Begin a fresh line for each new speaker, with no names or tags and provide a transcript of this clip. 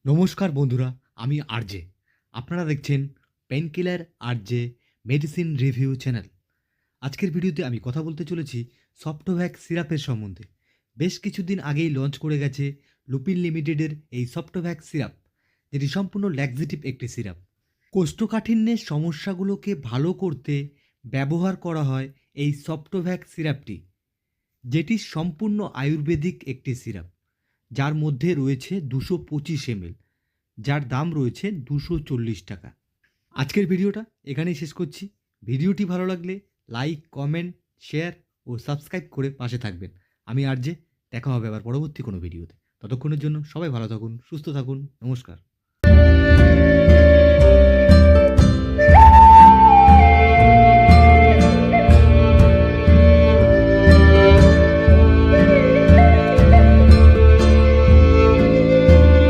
নমস্কার বন্ধুরা, আমি আরজে। আপনারা দেখছেন painkiller RJ medicine review channel. আজকের ভিডিওতে আমি কথা বলতে চলেছি সফটোভ্যাক সিরাপের সম্বন্ধে। বেশ কিছুদিন আগেই লঞ্চ করে গেছে লুপিন লিমিটেডের এই সফটোভ্যাক সিরাপ, যেটি সম্পূর্ণ ল্যাক্সেটিভ একটি সিরাপ। কোষ্ঠকাঠিন্যের সমস্যাগুলোকে ভালো করতে ব্যবহার করা হয় এই সফটোভ্যাক সিরাপটি, যেটি সম্পূর্ণ আয়ুর্বেদিক একটি সিরাপ, যার মধ্যে রয়েছে 225 ml, যার দাম রয়েছে 240 টাকা। আজকের ভিডিওটা এখানেই শেষ করছি। ভিডিওটি ভালো লাগলে লাইক, কমেন্ট, শেয়ার ও সাবস্ক্রাইব করে পাশে থাকবেন। আমি আরজে, দেখা হবে আবার পরবর্তী কোনো ভিডিওতে। ততক্ষণের জন্য সবাই ভালো থাকুন, সুস্থ থাকুন। নমস্কার।